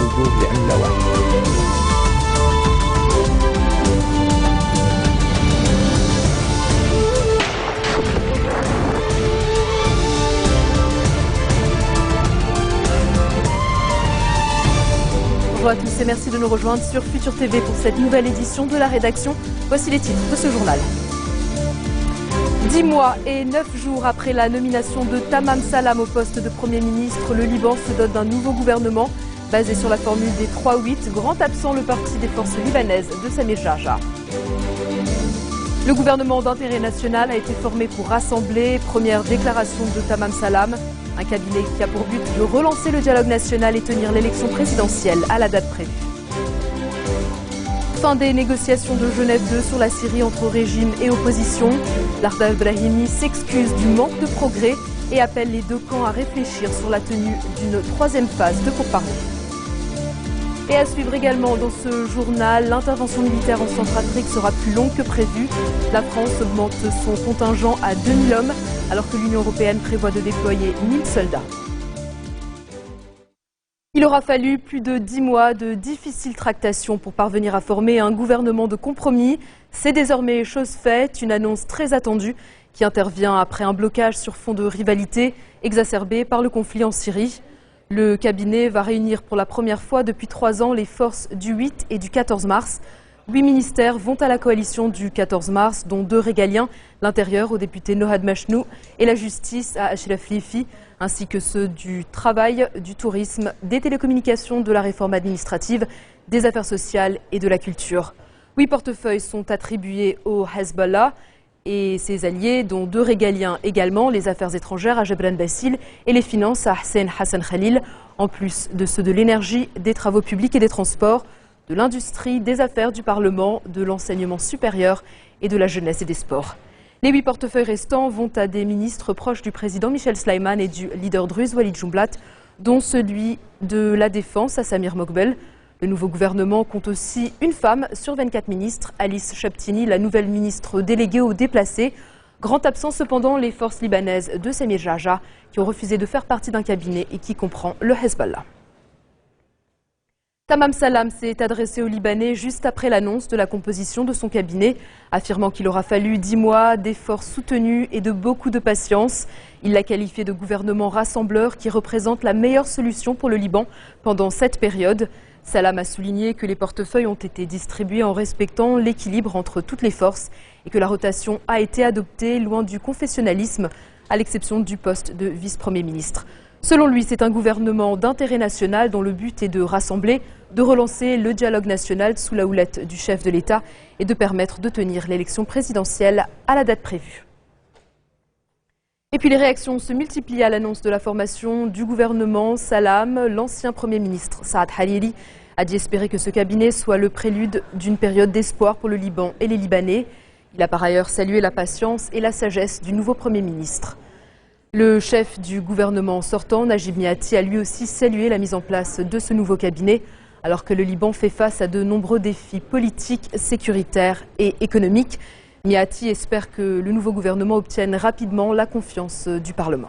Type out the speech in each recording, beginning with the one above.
اللجوء لعملة واحدة. Bonjour à tous et merci de nous rejoindre sur Futur TV pour cette nouvelle édition de la rédaction. Voici les titres de ce journal. 10 mois et 9 jours après la nomination de Tamam Salam au poste de Premier ministre, le Liban se dote d'un nouveau gouvernement basé sur la formule des 3-8, grand absent le parti des forces libanaises de Samir Jarja. Le gouvernement d'intérêt national a été formé pour rassembler, première déclaration de Tamam Salam, un cabinet qui a pour but de relancer le dialogue national et tenir l'élection présidentielle à la date prévue. Fin des négociations de Genève 2 sur la Syrie entre régime et opposition. Larda Brahimi s'excuse du manque de progrès et appelle les deux camps à réfléchir sur la tenue d'une troisième phase de pourparlers. Et à suivre également dans ce journal, l'intervention militaire en Centrafrique sera plus longue que prévu. La France augmente son contingent à 2000 hommes alors que l'Union européenne prévoit de déployer 1000 soldats. Il aura fallu plus de 10 mois de difficiles tractations pour parvenir à former un gouvernement de compromis. C'est désormais chose faite, une annonce très attendue qui intervient après un blocage sur fond de rivalité exacerbé par le conflit en Syrie. Le cabinet va réunir pour la première fois depuis 3 ans les forces du 8 et du 14 mars. 8 ministères vont à la coalition du 14 mars, dont 2 régaliens, l'intérieur au député Nohad Machnou et la justice à Ashraf Lifi, ainsi que ceux du travail, du tourisme, des télécommunications, de la réforme administrative, des affaires sociales et de la culture. 8 portefeuilles sont attribués au Hezbollah et ses alliés, dont 2 régaliens également, les affaires étrangères à Gebran Bassil et les finances à Hussein Hassan Khalil, en plus de ceux de l'énergie, des travaux publics et des transports, de l'industrie, des affaires, du Parlement, de l'enseignement supérieur et de la jeunesse et des sports. Les 8 portefeuilles restants vont à des ministres proches du président Michel Sleiman et du leader druze Walid Jumblat, dont celui de la Défense à Samir Mokbel. Le nouveau gouvernement compte aussi une femme sur 24 ministres, Alice Shabtini, la nouvelle ministre déléguée aux déplacés. Grand absent cependant les forces libanaises de Samir Jarja qui ont refusé de faire partie d'un cabinet et qui comprend le Hezbollah. Tamam Salam s'est adressé aux Libanais juste après l'annonce de la composition de son cabinet, affirmant qu'il aura fallu 10 mois d'efforts soutenus et de beaucoup de patience. Il l'a qualifié de gouvernement rassembleur qui représente la meilleure solution pour le Liban pendant cette période. Salam a souligné que les portefeuilles ont été distribués en respectant l'équilibre entre toutes les forces et que la rotation a été adoptée loin du confessionnalisme, à l'exception du poste de vice-premier ministre. Selon lui, c'est un gouvernement d'intérêt national dont le but est de rassembler, de relancer le dialogue national sous la houlette du chef de l'État et de permettre de tenir l'élection présidentielle à la date prévue. Et puis les réactions se multiplient à l'annonce de la formation du gouvernement Salam. L'ancien Premier ministre Saad Hariri a dit espérer que ce cabinet soit le prélude d'une période d'espoir pour le Liban et les Libanais. Il a par ailleurs salué la patience et la sagesse du nouveau Premier ministre. Le chef du gouvernement sortant, Najib Mikati, a lui aussi salué la mise en place de ce nouveau cabinet, alors que le Liban fait face à de nombreux défis politiques, sécuritaires et économiques. Mikati espère que le nouveau gouvernement obtienne rapidement la confiance du Parlement.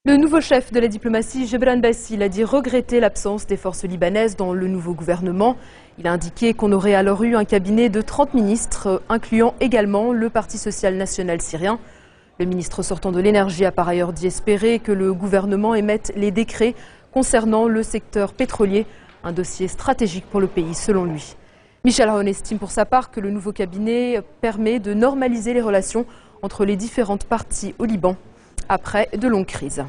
Le nouveau chef de la diplomatie, Gebran Bassil, a dit regretter l'absence des forces libanaises dans le nouveau gouvernement. Il a indiqué qu'on aurait alors eu un cabinet de 30 ministres, incluant également le Parti social national syrien. Le ministre sortant de l'énergie a par ailleurs dit espérer que le gouvernement émette les décrets concernant le secteur pétrolier, un dossier stratégique pour le pays selon lui. Michel Aoun estime pour sa part que le nouveau cabinet permet de normaliser les relations entre les différentes parties au Liban après de longues crises.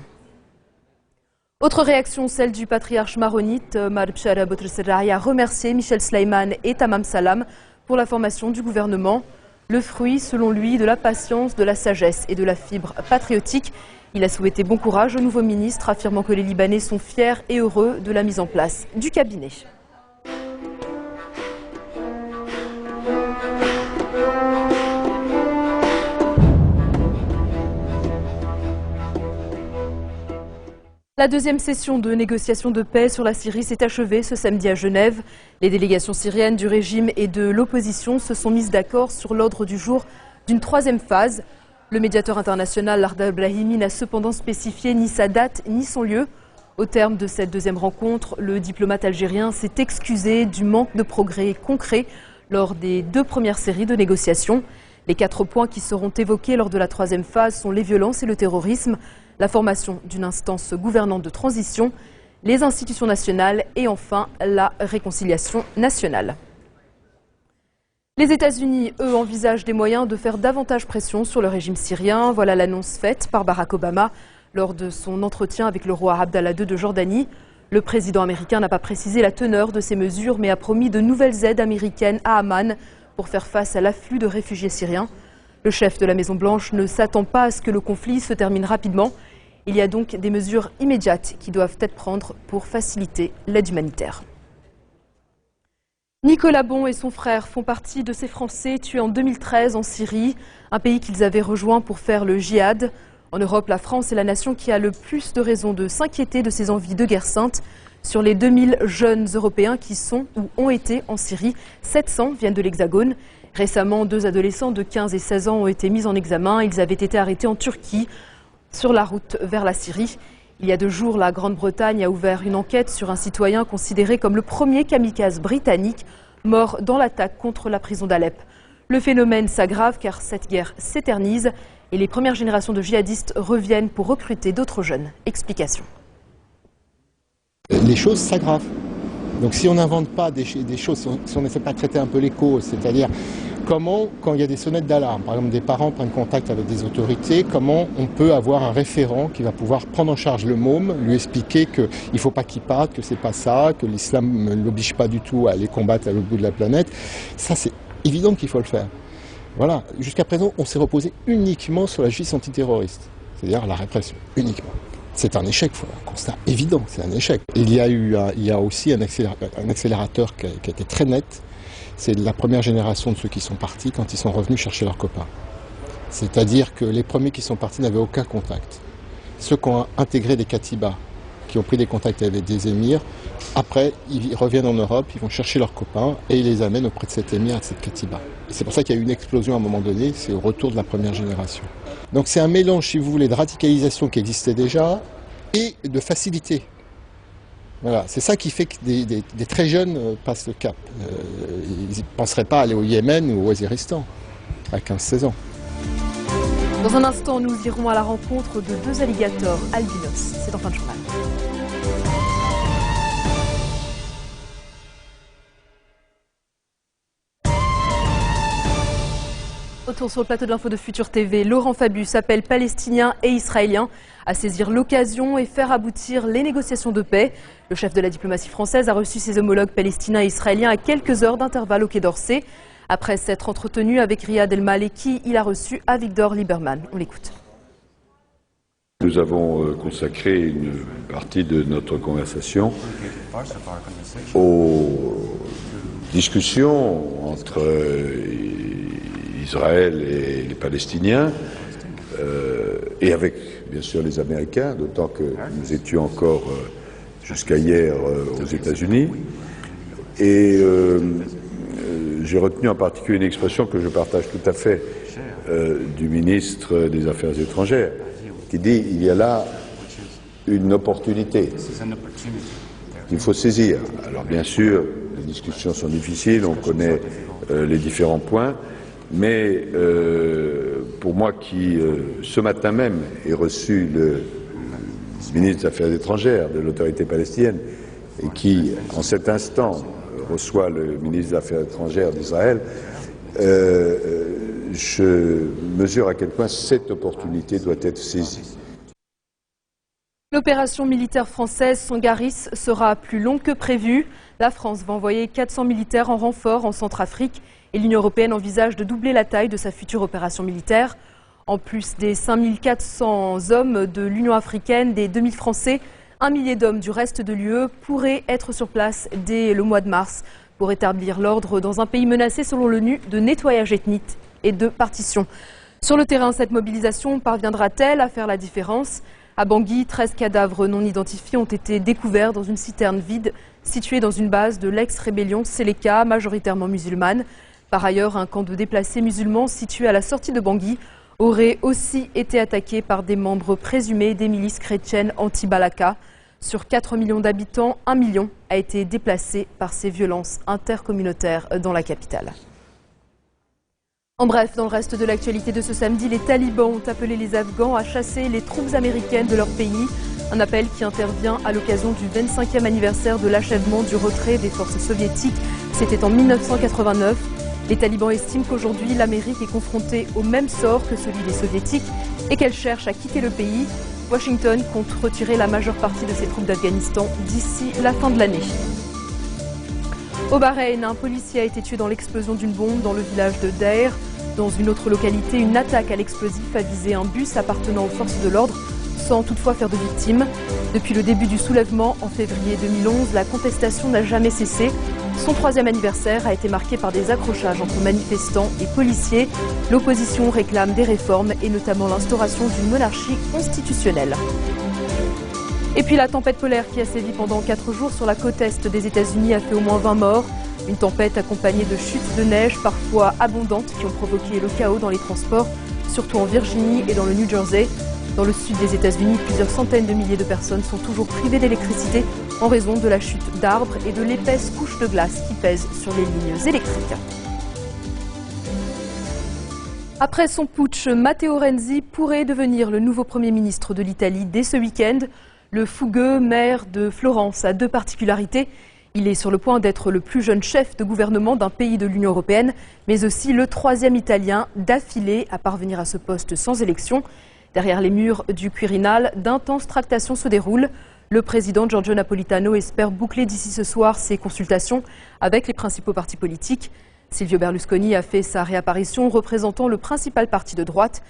Autre réaction, celle du patriarche maronite, Marbchara Boutrserrahi a remercié Michel Sleiman et Tamam Salam pour la formation du gouvernement. Le fruit, selon lui, de la patience, de la sagesse et de la fibre patriotique. Il a souhaité bon courage au nouveau ministre, affirmant que les Libanais sont fiers et heureux de la mise en place du cabinet. La deuxième session de négociation de paix sur la Syrie s'est achevée ce samedi à Genève. Les délégations syriennes du régime et de l'opposition se sont mises d'accord sur l'ordre du jour d'une troisième phase. Le médiateur international Larda Brahimi n'a cependant spécifié ni sa date ni son lieu. Au terme de cette deuxième rencontre, le diplomate algérien s'est excusé du manque de progrès concret lors des 2 premières séries de négociations. Les 4 points qui seront évoqués lors de la 3e phase sont les violences et le terrorisme, la formation d'une instance gouvernante de transition, les institutions nationales et enfin la réconciliation nationale. Les États-Unis, eux, envisagent des moyens de faire davantage pression sur le régime syrien. Voilà l'annonce faite par Barack Obama lors de son entretien avec le roi Abdallah II de Jordanie. Le président américain n'a pas précisé la teneur de ces mesures, mais a promis de nouvelles aides américaines à Amman pour faire face à l'afflux de réfugiés syriens. Le chef de la Maison-Blanche ne s'attend pas à ce que le conflit se termine rapidement. Il y a donc des mesures immédiates qui doivent être prises pour faciliter l'aide humanitaire. Nicolas Bon et son frère font partie de ces Français tués en 2013 en Syrie, un pays qu'ils avaient rejoint pour faire le djihad. En Europe, la France est la nation qui a le plus de raisons de s'inquiéter de ces envies de guerre sainte. Sur les 2000 jeunes Européens qui sont ou ont été en Syrie, 700 viennent de l'Hexagone. Récemment, 2 adolescents de 15 et 16 ans ont été mis en examen. Ils avaient été arrêtés en Turquie, sur la route vers la Syrie. Il y a 2 jours, la Grande-Bretagne a ouvert une enquête sur un citoyen considéré comme le premier kamikaze britannique mort dans l'attaque contre la prison d'Alep. Le phénomène s'aggrave car cette guerre s'éternise et les premières générations de djihadistes reviennent pour recruter d'autres jeunes. Explication. Les choses s'aggravent. Donc si on n'invente pas des choses, si on ne fait pas traiter un peu les causes, c'est-à-dire comment, quand il y a des sonnettes d'alarme, par exemple des parents prennent contact avec des autorités, comment on peut avoir un référent qui va pouvoir prendre en charge le môme, lui expliquer qu'il ne faut pas qu'il parte, que c'est pas ça, que l'islam ne l'oblige pas du tout à aller combattre à l'autre bout de la planète. Ça, c'est évident qu'il faut le faire. Voilà. Jusqu'à présent, on s'est reposé uniquement sur la justice antiterroriste, c'est-à-dire la répression, uniquement. C'est un échec, un constat évident, c'est un échec. Il y a aussi un accélérateur qui a été très net, c'est la première génération de ceux qui sont partis quand ils sont revenus chercher leurs copains. C'est-à-dire que les premiers qui sont partis n'avaient aucun contact. Ceux qui ont intégré des katibas, qui ont pris des contacts avec des émirs, après ils reviennent en Europe, ils vont chercher leurs copains et ils les amènent auprès de cet émir et de cette katiba. C'est pour ça qu'il y a eu une explosion à un moment donné, c'est au retour de la première génération. Donc c'est un mélange, si vous voulez, de radicalisation qui existait déjà et de facilité. Voilà, c'est ça qui fait que des très jeunes passent le cap. Ils ne penseraient pas aller au Yémen ou au Waziristan à 15-16 ans. Dans un instant, nous irons à la rencontre de 2 alligators albinos. C'est en fin de journal. Retour sur le plateau de l'info de Futur TV, Laurent Fabius appelle Palestiniens et Israéliens à saisir l'occasion et faire aboutir les négociations de paix. Le chef de la diplomatie française a reçu ses homologues palestiniens et israéliens à quelques heures d'intervalle au Quai d'Orsay. Après s'être entretenu avec Riyad El Maleki, il a reçu Avigdor Lieberman. On l'écoute. Nous avons consacré une partie de notre conversation aux discussions entre Israël et les Palestiniens, et avec bien sûr les Américains, d'autant que nous étions encore jusqu'à hier aux États-Unis. Et j'ai retenu en particulier une expression que je partage tout à fait du ministre des Affaires étrangères, qui dit « il y a là une opportunité qu'il faut saisir ». Alors bien sûr, les discussions sont difficiles, on connaît les différents points, mais pour moi qui, ce matin même, ai reçu le ministre des Affaires étrangères de l'autorité palestinienne et qui, en cet instant, reçoit le ministre des Affaires étrangères d'Israël, je mesure à quel point cette opportunité doit être saisie. L'opération militaire française Sangaris sera plus longue que prévu. La France va envoyer 400 militaires en renfort en Centrafrique et l'Union européenne envisage de doubler la taille de sa future opération militaire. En plus des 5400 hommes de l'Union africaine, des 2000 Français, 1 millier d'hommes du reste de l'UE pourraient être sur place dès le mois de mars pour établir l'ordre dans un pays menacé, selon l'ONU, de nettoyage ethnique et de partition. Sur le terrain, cette mobilisation parviendra-t-elle à faire la différence ? À Bangui, 13 cadavres non identifiés ont été découverts dans une citerne vide située dans une base de l'ex-rébellion Seleka, majoritairement musulmane. Par ailleurs, un camp de déplacés musulmans situé à la sortie de Bangui aurait aussi été attaqué par des membres présumés des milices chrétiennes anti-Balaka. Sur 4 millions d'habitants, 1 million a été déplacé par ces violences intercommunautaires dans la capitale. En bref, dans le reste de l'actualité de ce samedi, les talibans ont appelé les Afghans à chasser les troupes américaines de leur pays. Un appel qui intervient à l'occasion du 25e anniversaire de l'achèvement du retrait des forces soviétiques. C'était en 1989. Les talibans estiment qu'aujourd'hui, l'Amérique est confrontée au même sort que celui des soviétiques et qu'elle cherche à quitter le pays. Washington compte retirer la majeure partie de ses troupes d'Afghanistan d'ici la fin de l'année. Au Bahreïn, un policier a été tué dans l'explosion d'une bombe dans le village de Daher. Dans une autre localité, une attaque à l'explosif a visé un bus appartenant aux forces de l'ordre, sans toutefois faire de victimes. Depuis le début du soulèvement, en février 2011, la contestation n'a jamais cessé. Son 3e anniversaire a été marqué par des accrochages entre manifestants et policiers. L'opposition réclame des réformes et notamment l'instauration d'une monarchie constitutionnelle. Et puis la tempête polaire qui a sévi pendant 4 jours sur la côte est des États-Unis a fait au moins 20 morts. Une tempête accompagnée de chutes de neige parfois abondantes qui ont provoqué le chaos dans les transports, surtout en Virginie et dans le New Jersey. Dans le sud des États-Unis, plusieurs centaines de milliers de personnes sont toujours privées d'électricité en raison de la chute d'arbres et de l'épaisse couche de glace qui pèse sur les lignes électriques. Après son putsch, Matteo Renzi pourrait devenir le nouveau Premier ministre de l'Italie dès ce week-end. Le fougueux maire de Florence a 2 particularités. Il est sur le point d'être le plus jeune chef de gouvernement d'un pays de l'Union européenne, mais aussi le 3e Italien d'affilée à parvenir à ce poste sans élection. Derrière les murs du Quirinal, d'intenses tractations se déroulent. Le président Giorgio Napolitano espère boucler d'ici ce soir ses consultations avec les principaux partis politiques. Silvio Berlusconi a fait sa réapparition représentant le principal parti de droite.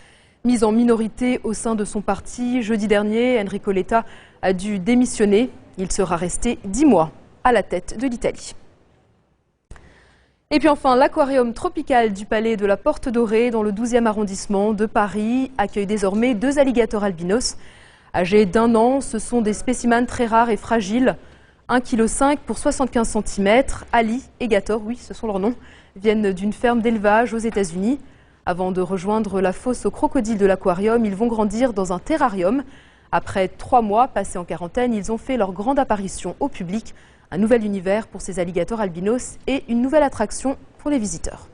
Mis en minorité au sein de son parti, jeudi dernier, Enrico Letta a dû démissionner. Il sera resté 10 mois à la tête de l'Italie. Et puis enfin, l'aquarium tropical du Palais de la Porte Dorée dans le 12e arrondissement de Paris accueille désormais 2 alligators albinos. Âgés d'1 an, ce sont des spécimens très rares et fragiles. 1,5 kg pour 75 cm. Ali et Gator, oui, ce sont leurs noms, viennent d'une ferme d'élevage aux États-Unis. Avant de rejoindre la fosse aux crocodiles de l'aquarium, ils vont grandir dans un terrarium. Après 3 mois passés en quarantaine, ils ont fait leur grande apparition au public. Un nouvel univers pour ces alligators albinos et une nouvelle attraction pour les visiteurs.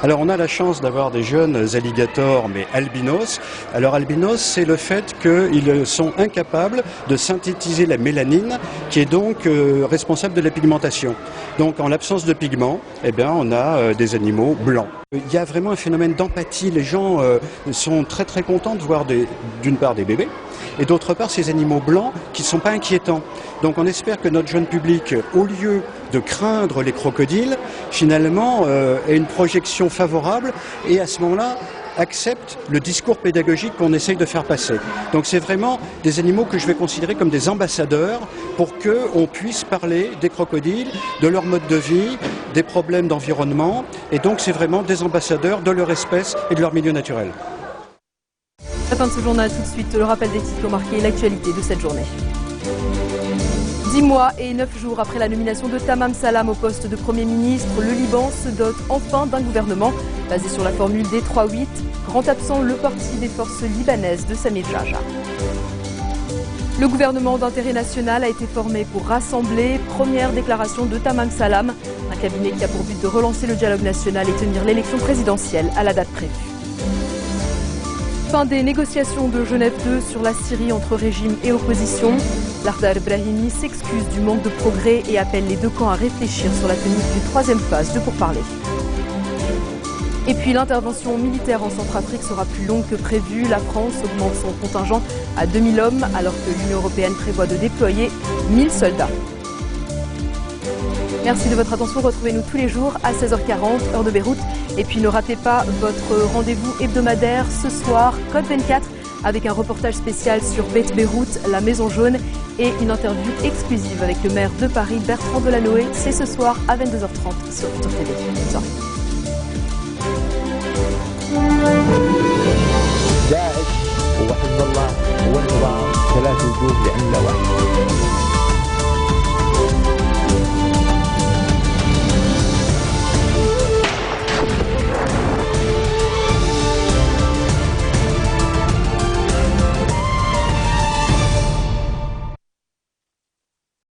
Alors on a la chance d'avoir des jeunes alligators mais albinos. Alors albinos, c'est le fait qu'ils sont incapables de synthétiser la mélanine qui est donc responsable de la pigmentation. Donc en l'absence de pigments, eh bien, on a des animaux blancs. Il y a vraiment un phénomène d'empathie. Les gens sont très très contents de voir d'une part des bébés et d'autre part ces animaux blancs qui ne sont pas inquiétants. Donc on espère que notre jeune public, au lieu de craindre les crocodiles, finalement ait une projection favorable et à ce moment-là accepte le discours pédagogique qu'on essaye de faire passer. Donc c'est vraiment des animaux que je vais considérer comme des ambassadeurs pour qu'on puisse parler des crocodiles, de leur mode de vie, des problèmes d'environnement et donc c'est vraiment des ambassadeurs de leur espèce et de leur milieu naturel. À la fin de ce journal, tout de suite, le rappel des titres qui ont marqué l'actualité de cette journée. 10 mois et 9 jours après la nomination de Tamam Salam au poste de Premier ministre, le Liban se dote enfin d'un gouvernement basé sur la formule des 3-8. Grand absent, le parti des forces libanaises de Samir Jarjar. Le gouvernement d'intérêt national a été formé pour rassembler. Première déclaration de Tamam Salam, un cabinet qui a pour but de relancer le dialogue national et tenir l'élection présidentielle à la date prévue. Fin des négociations de Genève 2 sur la Syrie entre régime et opposition. Lardar Brahimi s'excuse du manque de progrès et appelle les 2 camps à réfléchir sur la tenue d'une 3e phase de pourparlers. Et puis l'intervention militaire en Centrafrique sera plus longue que prévu. La France augmente son contingent à 2000 hommes alors que l'Union européenne prévoit de déployer 1000 soldats. Merci de votre attention. Retrouvez-nous tous les jours à 16h40, heure de Beyrouth. Et puis ne ratez pas votre rendez-vous hebdomadaire ce soir, Code 24, avec un reportage spécial sur Beth Beyrouth, la Maison Jaune, et une interview exclusive avec le maire de Paris, Bertrand Delanoë. C'est ce soir à 22h30 sur Futur TV. Bonne soirée. داعش وحزب الله والنظام 3 وجوه لعملة واحدة.